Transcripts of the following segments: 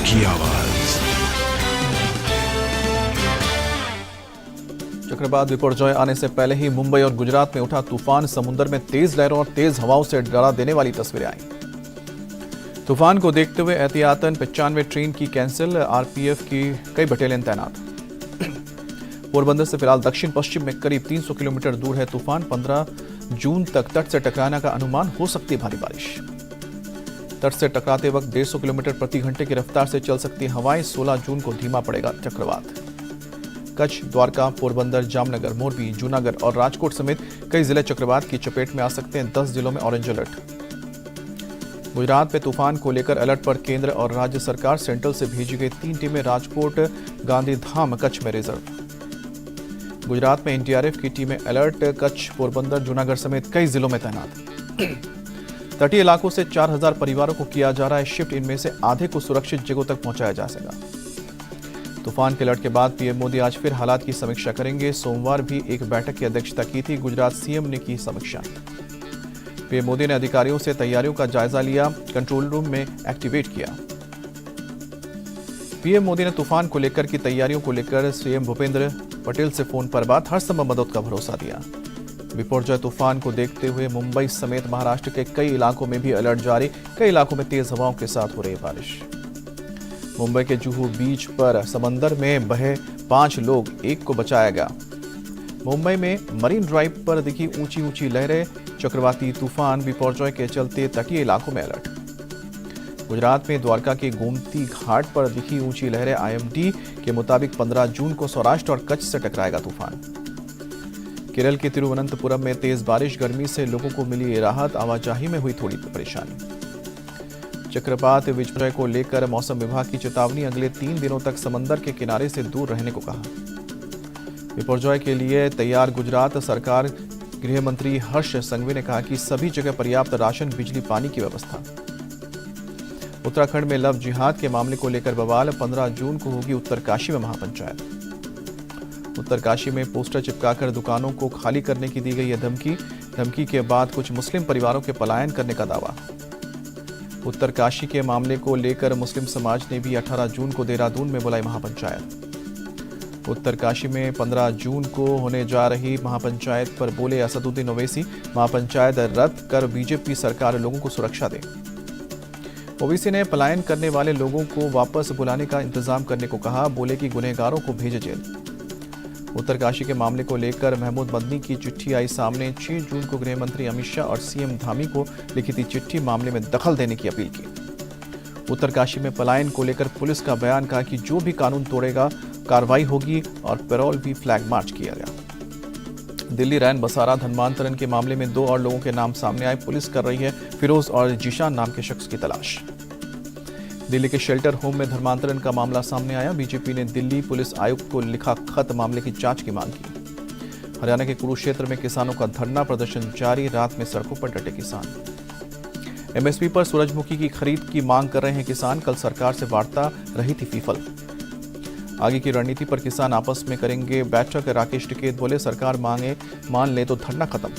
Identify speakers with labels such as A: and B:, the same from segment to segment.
A: की आवाज।
B: चक्रवात विपर्जय आने से पहले ही मुंबई और गुजरात में उठा तूफान। समुद्र में तेज लहरों और तेज हवाओं से डरा देने वाली तस्वीरें आई। तूफान को देखते हुए एहतियातन 95 ट्रेन की कैंसिल, आरपीएफ की कई बटालियन तैनात। पोरबंदर से फिलहाल दक्षिण पश्चिम में करीब 300 किलोमीटर दूर है तूफान। 15 जून तक तट से टकराने का अनुमान, हो सकती है भारी बारिश। तट से टकराते वक्त 150 किलोमीटर प्रति घंटे की रफ्तार से चल सकती हवाएं। 16 जून को धीमा पड़ेगा चक्रवात। कच्छ, द्वारका, पोरबंदर, जामनगर, मोरबी, जूनागढ़ और राजकोट समेत कई जिले चक्रवात की चपेट में आ सकते हैं। 10 जिलों में ऑरेंज अलर्ट। गुजरात में तूफान को लेकर अलर्ट पर केंद्र और राज्य सरकार। सेंट्रल से भेजी गई 3 टीमें राजकोट, गांधीधाम, कच्छ में रिजर्व। गुजरात में एनडीआरएफ की टीमें अलर्ट। कच्छ, पोरबंदर, जूनागढ़ समेत कई जिलों में तैनात। तटीय इलाकों से 4000 परिवारों को किया जा रहा है शिफ्ट। इनमें से आधे को सुरक्षित जगहों तक पहुंचाया जा सकेगा। तूफान के अलर्ट के बाद पीएम मोदी आज फिर हालात की समीक्षा करेंगे। सोमवार भी एक बैठक की अध्यक्षता की थी। गुजरात सीएम ने की समीक्षा। पीएम मोदी ने अधिकारियों से तैयारियों का जायजा लिया, कंट्रोल रूम में एक्टिवेट किया। पीएम मोदी ने तूफान को लेकर की तैयारियों को लेकर सीएम भूपेंद्र पटेल से फोन पर बात, हर संभव मदद का भरोसा दिया। विपर्जय तूफान को देखते हुए मुंबई समेत महाराष्ट्र के कई इलाकों में भी अलर्ट जारी। कई इलाकों में तेज हवाओं के साथ हो रही बारिश। मुंबई के जुहू बीच पर समंदर में बहे 5 लोग, एक को बचाया गया। मुंबई में मरीन ड्राइव पर दिखी ऊंची ऊंची लहरें। चक्रवाती तूफान विपर्जय के चलते तटीय इलाकों में अलर्ट। गुजरात में द्वारका के गोमती घाट पर दिखी ऊंची लहरें। आईएमडी के मुताबिक 15 जून को सौराष्ट्र और कच्छ से टकराएगा तूफान। केरल के तिरुवनंतपुरम में तेज बारिश, गर्मी से लोगों को मिली राहत, आवाजाही में हुई थोड़ी परेशानी। चक्रवात विपर्जय को लेकर मौसम विभाग की चेतावनी, अगले 3 दिनों तक समंदर के किनारे से दूर रहने को कहा। विपर्जय के लिए तैयार गुजरात सरकार। गृह मंत्री हर्ष संघवी ने कहा कि सभी जगह पर्याप्त राशन, बिजली, पानी की व्यवस्था। उत्तराखंड में लव जिहाद के मामले को लेकर बवाल। 15 जून को होगी उत्तरकाशी में महापंचायत। उत्तरकाशी में पोस्टर चिपकाकर दुकानों को खाली करने की दी गई है धमकी के बाद कुछ मुस्लिम परिवारों के पलायन करने का दावा। उत्तरकाशी के मामले को लेकर मुस्लिम समाज ने भी 18 जून को देहरादून में बुलाई महापंचायत। उत्तरकाशी में 15 जून को होने जा रही महापंचायत पर बोले असदुद्दीन ओवैसी, महापंचायत रद्द कर बीजेपी सरकार लोगों को सुरक्षा दे। ओवैसी ने पलायन करने वाले लोगों को वापस बुलाने का इंतजाम करने को कहा। बोले कि गुनहगारों को भेजे जेल। उत्तरकाशी के मामले को लेकर महमूद मदनी की चिट्ठी आई सामने। 6 जून को गृह मंत्री अमित शाह और सीएम धामी को लिखी थी चिट्ठी, मामले में दखल देने की अपील की। उत्तरकाशी में पलायन को लेकर पुलिस का बयान, कहा कि जो भी कानून तोड़ेगा कार्रवाई होगी और पैरोल भी फ्लैग मार्च किया गया। दिल्ली रैन बसारा धर्मांतरण के मामले में 2 और लोगों के नाम सामने आए। पुलिस कर रही है फिरोज और जीशान नाम के शख्स की तलाश। दिल्ली के शेल्टर होम में धर्मांतरण का मामला सामने आया। बीजेपी ने दिल्ली पुलिस आयुक्त को लिखा खत, मामले की जांच की मांग की। हरियाणा के कुरुक्षेत्र में किसानों का धरना प्रदर्शन जारी, रात में सड़कों पर डटे किसान। एमएसपी पर सूरजमुखी की खरीद की मांग कर रहे हैं किसान। कल सरकार से वार्ता रही थी फीफल। आगे की रणनीति पर किसान आपस में करेंगे बैठक। राकेश टिकैत बोले, सरकार मांगे मान ले तो धरना खत्म।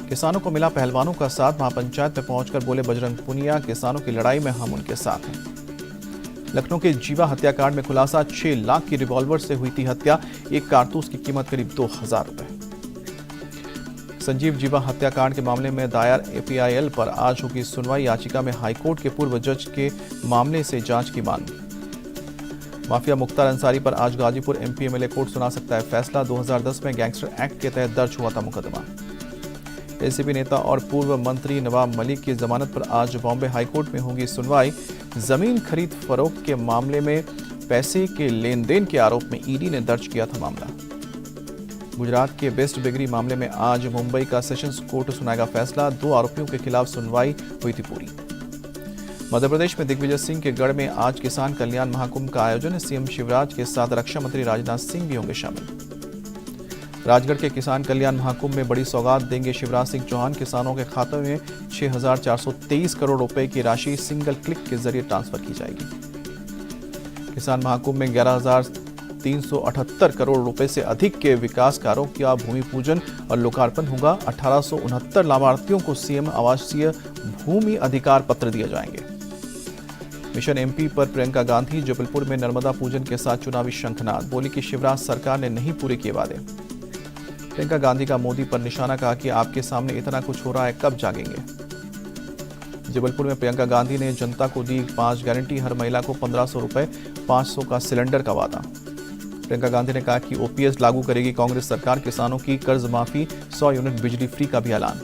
B: किसानों को मिला पहलवानों का साथ। महापंचायत में पहुंचकर बोले बजरंग पुनिया, किसानों की लड़ाई में हम उनके साथ हैं। लखनऊ के जीवा हत्याकांड में खुलासा, 6 लाख की रिवॉल्वर से हुई थी हत्या। एक कारतूस की कीमत करीब 2000 रुपए। संजीव जीवा हत्याकांड के मामले में दायर एपीआईएल पर आज होगी सुनवाई। याचिका में हाईकोर्ट के पूर्व जज के मामले से जांच की मांग। माफिया मुख्तार अंसारी पर आज गाजीपुर एमपी एमएलए कोर्ट सुना सकता है फैसला। 2010 में गैंगस्टर एक्ट के तहत दर्ज हुआ था मुकदमा। एनसीपी नेता और पूर्व मंत्री नवाब मलिक की जमानत पर आज बॉम्बे हाईकोर्ट में होगी सुनवाई। जमीन खरीद फरोख्त के मामले में पैसे के लेन देन के आरोप में ईडी ने दर्ज किया था मामला। गुजरात के बेस्ट बेकरी मामले में आज मुंबई का सेशंस कोर्ट सुनाएगा फैसला। 2 आरोपियों के खिलाफ सुनवाई हुई थी पूरी। मध्य प्रदेश में दिग्विजय सिंह के गढ़ में आज किसान कल्याण महाकुंभ का आयोजन। सीएम शिवराज के साथ रक्षा मंत्री राजनाथ सिंह भी होंगे शामिल। राजगढ़ के किसान कल्याण महाकुंभ में बड़ी सौगात देंगे शिवराज सिंह चौहान। किसानों के खाते में 6,423 करोड़ रुपए की राशि सिंगल क्लिक के जरिए ट्रांसफर की जाएगी। किसान महाकुंभ में 11,378 करोड़ रुपए से अधिक के विकास कार्यों का भूमि पूजन और लोकार्पण होगा। 1869 लाभार्थियों को सीएम आवासीय भूमि अधिकार पत्र दिए जाएंगे। मिशन एमपी पर प्रियंका गांधी जबलपुर में नर्मदा पूजन के साथ चुनावी शंखनाद, बोली कि शिवराज सरकार ने नहीं पूरे किए वादे। प्रियंका गांधी का मोदी पर निशाना, कहा कि आपके सामने इतना कुछ हो रहा है, कब जागेंगे। जबलपुर में प्रियंका गांधी ने जनता को दी 5 गारंटी, हर महिला को 1500 रुपए, 500 का सिलेंडर का वादा। प्रियंका गांधी ने कहा कि ओपीएस लागू करेगी कांग्रेस सरकार, किसानों की कर्ज माफी, 100 यूनिट बिजली फ्री का भी ऐलान।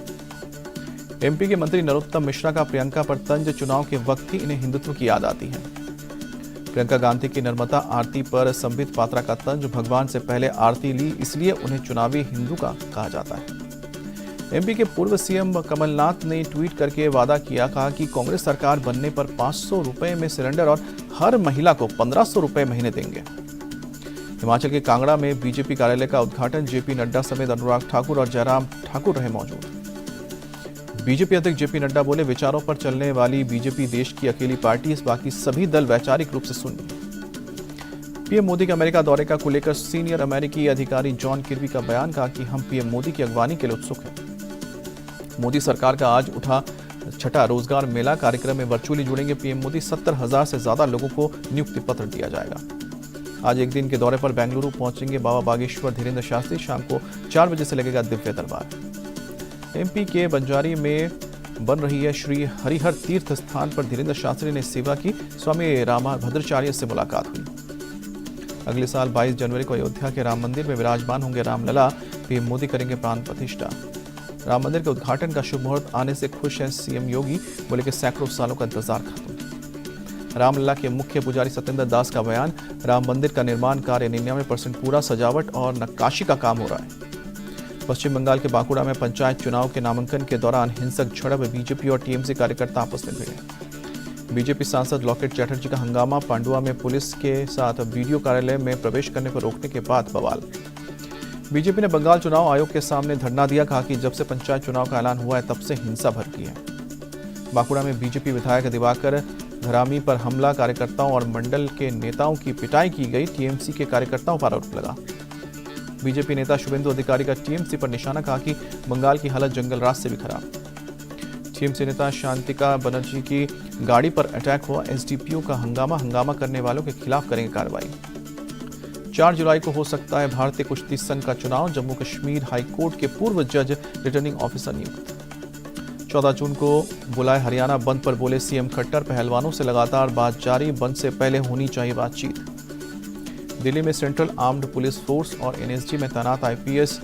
B: एमपी के मंत्री नरोत्तम मिश्रा का प्रियंका पर तंज, चुनाव के वक्त ही इन्हें हिंदुत्व की याद आती है। प्रियंका गांधी की नर्मदा आरती पर संबित पात्रा का तंज, भगवान से पहले आरती ली इसलिए उन्हें चुनावी हिंदू का कहा जाता है। एमपी के पूर्व सीएम कमलनाथ ने ट्वीट करके वादा किया, कहा कि कांग्रेस सरकार बनने पर 500 रुपए में सिलेंडर और हर महिला को 1500 रुपए महीने देंगे। हिमाचल के कांगड़ा में बीजेपी कार्यालय का उद्घाटन, जेपी नड्डा समेत अनुराग ठाकुर और जयराम ठाकुर रहे मौजूद। बीजेपी अध्यक्ष जेपी नड्डा बोले, विचारों पर चलने वाली बीजेपी देश की अकेली पार्टी है, बाकी सभी दल वैचारिक रूप से शून्य। पीएम मोदी के अमेरिका दौरे का को लेकर सीनियर अमेरिकी अधिकारी जॉन किर्बी का बयान, कहा कि हम पीएम मोदी की अगवानी के लिए उत्सुक हैं। मोदी सरकार का आज उठा 6ठा रोजगार मेला कार्यक्रम में वर्चुअली जुड़ेंगे पीएम मोदी, 70,000 से ज्यादा लोगों को नियुक्ति पत्र दिया जाएगा। आज एक दिन के दौरे पर बेंगलुरु पहुंचेंगे बाबा बागेश्वर धीरेन्द्र शास्त्री, शाम को 4 बजे से लगेगा दिव्य दरबार। एमपी के बंजारी में बन रही है श्री हरिहर तीर्थ स्थान पर धीरेन्द्र शास्त्री ने सेवा की, स्वामी रामभद्राचार्य से मुलाकात हुई। अगले साल 22 जनवरी को अयोध्या के राम मंदिर में विराजमान होंगे रामलला, पीएम मोदी करेंगे प्राण प्रतिष्ठा। राम मंदिर के उद्घाटन का शुभ मुहूर्त आने से खुश हैं सीएम योगी, बोले कि सैकड़ों सालों का इंतजार खत्म। रामलला के मुख्य पुजारी सत्येंद्र दास का बयान, राम मंदिर का निर्माण कार्य 99% पूरा, सजावट और नक्काशी का काम हो रहा है। पश्चिम बंगाल के बांकुड़ा में पंचायत चुनाव के नामांकन के दौरान हिंसक झड़प, बीजेपी और टीएमसी कार्यकर्ता आपस में भिड़े। बीजेपी सांसद लॉकेट चैटर्जी का हंगामा, पांडुआ में पुलिस के साथ वीडियो कार्यालय में प्रवेश करने पर रोकने के बाद बवाल। बीजेपी ने बंगाल चुनाव आयोग के सामने धरना दिया, कहा कि जब से पंचायत चुनाव का ऐलान हुआ है तब से हिंसा भड़की है। बांकुड़ा में बीजेपी विधायक दिवाकर घरामी पर हमला, कार्यकर्ताओं और मंडल के नेताओं की पिटाई की गई, टीएमसी के कार्यकर्ताओं पर आरोप लगा। बीजेपी नेता शुभेंदु अधिकारी का टीएमसी पर निशाना, कहा कि बंगाल की हालत जंगल राज से भी खराब। टीएमसी नेता शांतिका बनर्जी की गाड़ी पर अटैक हुआ, एसडीपीओ का हंगामा करने वालों के खिलाफ करेंगे कार्रवाई। 4 जुलाई को हो सकता है भारतीय कुश्ती संघ का चुनाव, जम्मू कश्मीर हाईकोर्ट के पूर्व जज रिटर्निंग ऑफिसर नियुक्त। 14 जून को बुलाए हरियाणा बंद पर बोले सीएम खट्टर, पहलवानों से लगातार बात जारी, बंद से पहले होनी चाहिए बातचीत। दिल्ली में सेंट्रल आर्म्ड पुलिस फोर्स और एनएसजी में तैनात आईपीएस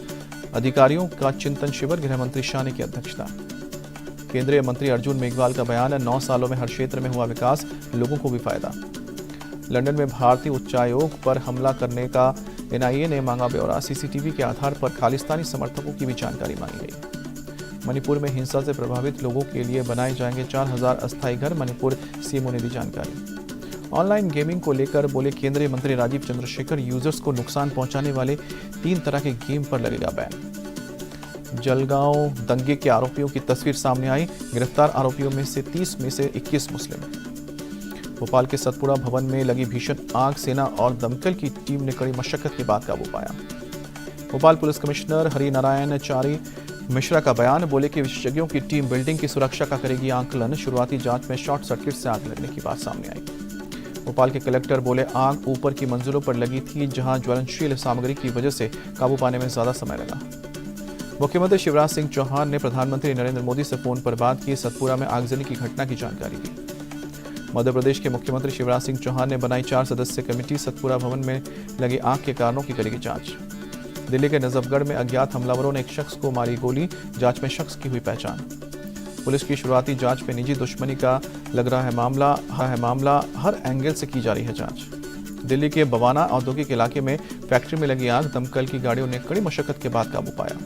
B: अधिकारियों का चिंतन शिविर, गृह मंत्री शाह ने की अध्यक्षता। केंद्रीय मंत्री अर्जुन मेघवाल का बयान है, 9 सालों में हर क्षेत्र में हुआ विकास, लोगों को भी फायदा। लंदन में भारतीय उच्चायोग पर हमला करने का एनआईए ने मांगा ब्यौरा, सीसीटीवी के आधार पर खालिस्तानी समर्थकों की भी जानकारी मांगी गई। मणिपुर में हिंसा से प्रभावित लोगों के लिए बनाए जाएंगे 4000 अस्थायी घर, मणिपुर सीएमओ ने दी जानकारी। ऑनलाइन गेमिंग को लेकर बोले केंद्रीय मंत्री राजीव चंद्रशेखर, यूजर्स को नुकसान पहुंचाने वाले 3 तरह के गेम पर लगेगा बैन। जलगांव दंगे के आरोपियों की तस्वीर सामने आई, गिरफ्तार आरोपियों में से 30 में से 21 मुस्लिम। भोपाल के सतपुड़ा भवन में लगी भीषण आग, सेना और दमकल की टीम ने कड़ी मशक्कत के बाद काबू पाया। भोपाल पुलिस कमिश्नर हरिनारायण चारी मिश्रा का बयान, बोले कि विशेषज्ञों की टीम बिल्डिंग की सुरक्षा का करेगी आंकलन, शुरुआती जांच में शॉर्ट सर्किट से आग लगने की बात सामने आई। भोपाल के कलेक्टर बोले, आग ऊपर की मंजिलों पर लगी थी, जहां ज्वलनशील सामग्री की वजह से काबू पाने में ज्यादा समय लगा। मुख्यमंत्री शिवराज सिंह चौहान ने प्रधानमंत्री नरेंद्र मोदी से फोन पर बात की, सतपुड़ा में आगजनी की घटना की जानकारी दी। मध्य प्रदेश के मुख्यमंत्री शिवराज सिंह चौहान ने बनाई 4 सदस्यीय कमेटी, सतपुड़ा भवन में लगी आग के कारणों की करेगी जांच। दिल्ली के नजफगढ़ में अज्ञात हमलावरों ने एक शख्स को मारी गोली, जांच में शख्स की हुई पहचान। पुलिस की शुरुआती जांच में निजी दुश्मनी का लग रहा है मामला, हर एंगल से की जा रही है जांच। दिल्ली के बवाना औद्योगिक इलाके में फैक्ट्री में लगी आग, दमकल की गाड़ियों ने कड़ी मशक्कत के बाद काबू पाया।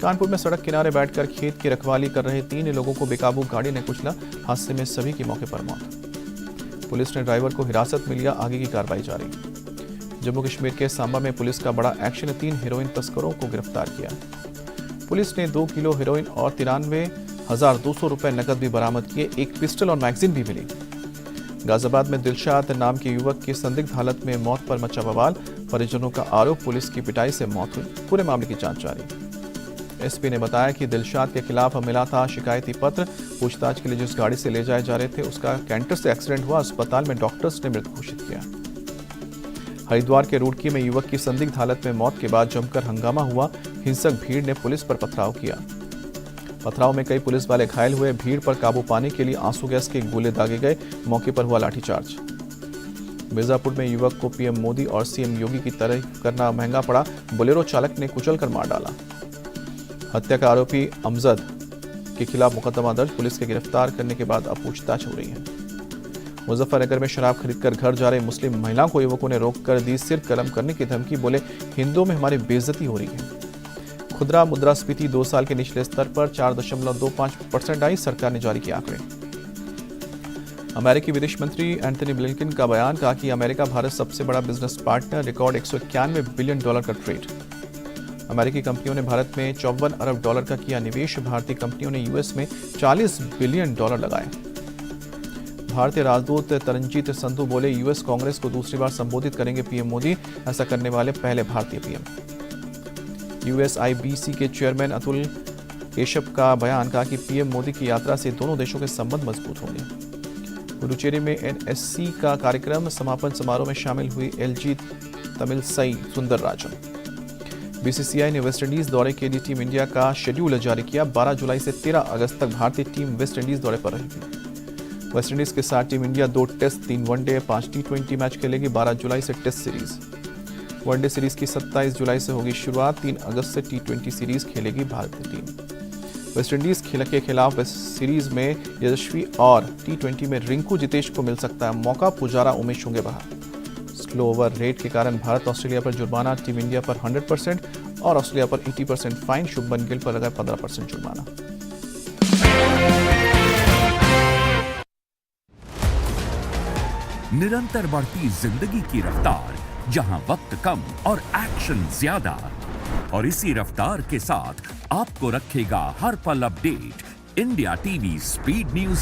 B: कानपुर में सड़क किनारे बैठकर खेत की रखवाली कर रहे 3 लोगों को बेकाबू गाड़ी ने कुचला, हादसे में सभी की मौके पर मौत। पुलिस ने ड्राइवर को हिरासत में लिया, आगे की कार्रवाई जारी। जम्मू कश्मीर के सांबा में पुलिस का बड़ा एक्शन, 3 हेरोइन तस्करों को गिरफ्तार किया। पुलिस ने 2 किलो हेरोइन और 93,200 रुपए नकद भी बरामद किए, एक पिस्टल और मैगजीन भी मिली। गाजियाबाद में दिलशाद नाम के युवक की संदिग्ध हालत में मौत पर मचा बवाल, परिजनों का आरोप, पुलिस की पिटाई से मौत हुई, पूरे मामले की जांच जारी। एसपी ने बताया कि दिलशाद के खिलाफ मिला था शिकायती पत्र, पूछताछ के लिए जिस गाड़ी से ले जाए जा रहे थे उसका कैंटर से एक्सीडेंट हुआ। अस्पताल में डॉक्टर्स ने मृत घोषित किया। हरिद्वार के रुड़की में युवक की संदिग्ध हालत में मौत के बाद जमकर हंगामा हुआ। हिंसक भीड़ ने पुलिस पर पथराव किया। पथराव में कई पुलिस वाले घायल हुए। भीड़ पर काबू पाने के लिए आंसू गैस के गोले दागे गए। मौके पर हुआ लाठीचार्ज। मिर्जापुर में युवक को पीएम मोदी और सीएम योगी की तरह करना महंगा पड़ा। बोलेरो चालक ने कुचलकर मार डाला। हत्या का आरोपी अमजद के खिलाफ मुकदमा दर्ज। पुलिस के गिरफ्तार करने के बाद अब पूछताछ हो रही है। मुजफ्फरनगर में शराब खरीदकर घर जा रहे मुस्लिम महिला को युवकों ने रोककर दी सिर कलम करने की धमकी। बोले हिंदुओं में हमारी बेइज्जती हो रही है। खुदरा मुद्रास्फीति 2 साल के निचले स्तर पर 4.25% आई। सरकार ने जारी किए आंकड़े। अमेरिकी विदेश मंत्री एंथनी ब्लिंकन का बयान। कहा कि अमेरिका भारत सबसे बड़ा बिजनेस पार्टनर। रिकॉर्ड $191 बिलियन का ट्रेड। अमेरिकी कंपनियों ने भारत में $54 अरब का किया निवेश। भारतीय कंपनियों ने यूएस में $40 बिलियन लगाए। भारतीय राजदूत तरनजीत संधू बोले यूएस कांग्रेस को दूसरी बार संबोधित करेंगे पीएम मोदी। ऐसा करने वाले पहले भारतीय पीएम। यूएसआईबीसी के चेयरमैन अतुल केशव का बयान। कहा कि पीएम मोदी की यात्रा से दोनों देशों के संबंध मजबूत होंगे। पुडुचेरी में एनएससी का कार्यक्रम। समापन समारोह में शामिल हुई एलजी तमिलसाई सुंदरराजन। बीसीसीआई ने वेस्टइंडीज दौरे के लिए टीम इंडिया का शेड्यूल जारी किया। 12 जुलाई से 13 अगस्त तक भारतीय टीम वेस्टइंडीज दौरे पर रहेगी। वेस्टइंडीज के साथ टीम इंडिया 2 टेस्ट, 3 वनडे, 5 टी20 मैच खेलेगी। 12 जुलाई से टेस्ट सीरीज। वनडे सीरीज की 27 जुलाई से होगी शुरुआत। 3 अगस्त से टी20 सीरीज खेलेगी भारतीय टीम। वेस्टइंडीज के खिलाफ सीरीज में यशस्वी और टी20 में रिंकू जितेश को मिल सकता है मौका। पुजारा, उमेश होंगे बाहर। स्लो ओवर रेट के कारण भारत ऑस्ट्रेलिया पर जुर्माना। टीम इंडिया पर 100% और ऑस्ट्रेलिया पर 80% फाइन। शुभमन गिल पर लगा 15% जुर्माना।
A: निरंतर बढ़ती जिंदगी की रफ्तार, जहां वक्त कम और एक्शन ज्यादा, और इसी रफ्तार के साथ आपको रखेगा हर पल update. India TV speed news.